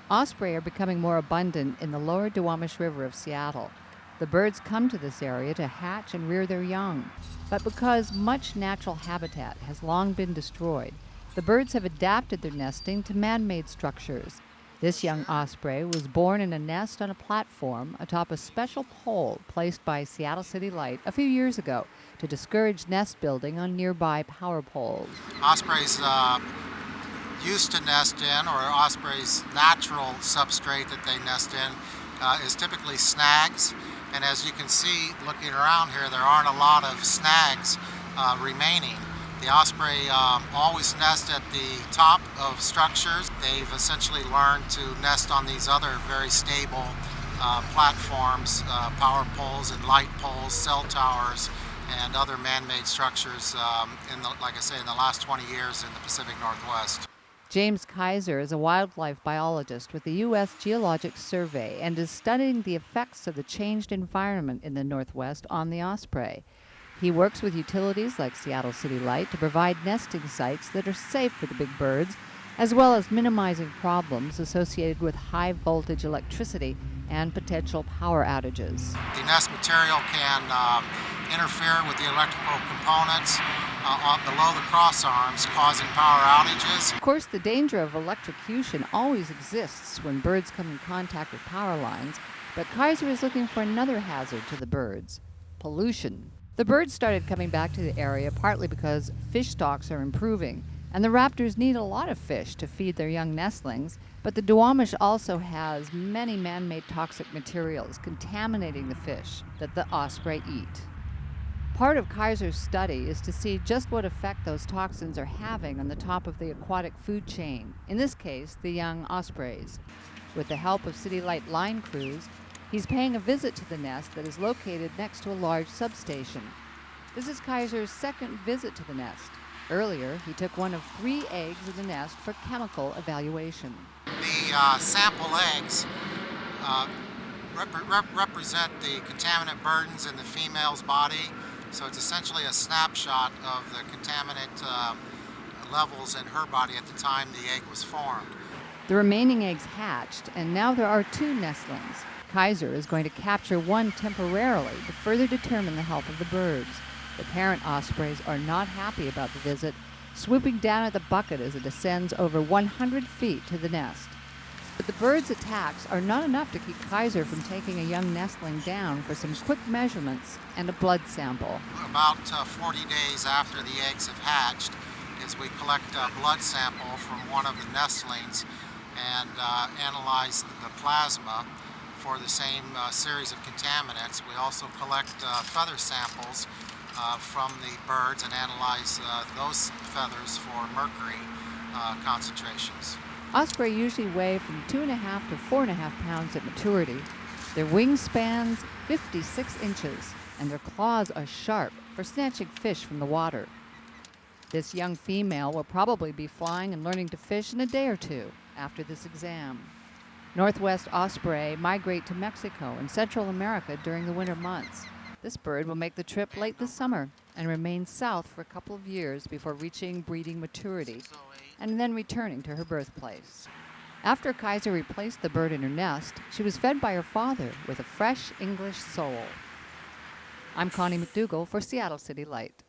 Osprey are becoming more abundant in the lower Duwamish River of Seattle. The birds come to this area to hatch and rear their young. But because much natural habitat has long been destroyed, the birds have adapted their nesting to man-made structures. This young osprey was born in a nest on a platform atop a special pole placed by Seattle City Light a few years ago to discourage nest building on nearby power poles. Ospreys used to nest in, or ospreys' natural substrate that they nest in, is typically snags. And as you can see, looking around here, there aren't a lot of snags remaining. The osprey always nest at the top of structures. They've essentially learned to nest on these other very stable platforms, power poles and light poles, cell towers, and other man-made structures, like I say, in the last 20 years in the Pacific Northwest. James Kaiser is a wildlife biologist with the U.S. Geologic Survey and is studying the effects of the changed environment in the Northwest on the osprey. He works with utilities like Seattle City Light to provide nesting sites that are safe for the big birds, as well as minimizing problems associated with high-voltage electricity and potential power outages. The nest material can interfere with the electrical components below the cross arms, causing power outages. Of course, the danger of electrocution always exists when birds come in contact with power lines, but Kaiser is looking for another hazard to the birds: pollution. The birds started coming back to the area partly because fish stocks are improving, and the raptors need a lot of fish to feed their young nestlings, but the Duwamish also has many man-made toxic materials contaminating the fish that the osprey eat. Part of Kaiser's study is to see just what effect those toxins are having on the top of the aquatic food chain, in this case, the young ospreys. With the help of City Light line crews, he's paying a visit to the nest that is located next to a large substation. This is Kaiser's second visit to the nest. Earlier, he took one of 3 eggs in the nest for chemical evaluation. The sample eggs represent the contaminant burdens in the female's body. So it's essentially a snapshot of the contaminant levels in her body at the time the egg was formed. The remaining eggs hatched, and now there are 2 nestlings. Kaiser is going to capture one temporarily to further determine the health of the birds. The parent ospreys are not happy about the visit, swooping down at the bucket as it descends over 100 feet to the nest. But the birds' attacks are not enough to keep Kaiser from taking a young nestling down for some quick measurements and a blood sample. About 40 days after the eggs have hatched is we collect a blood sample from one of the nestlings and analyze the plasma for the same series of contaminants. We also collect feather samples from the birds and analyze those feathers for mercury concentrations. Osprey usually weigh from 2.5 to 4.5 pounds at maturity. Their wingspans 56 inches, and their claws are sharp for snatching fish from the water. This young female will probably be flying and learning to fish in a day or 2 after this exam. Northwest osprey migrate to Mexico and Central America during the winter months. This bird will make the trip late this summer and remain south for a couple of years before reaching breeding maturity and then returning to her birthplace. After Kaiser replaced the bird in her nest, she was fed by her father with a fresh English soul. I'm Connie McDougall for Seattle City Light.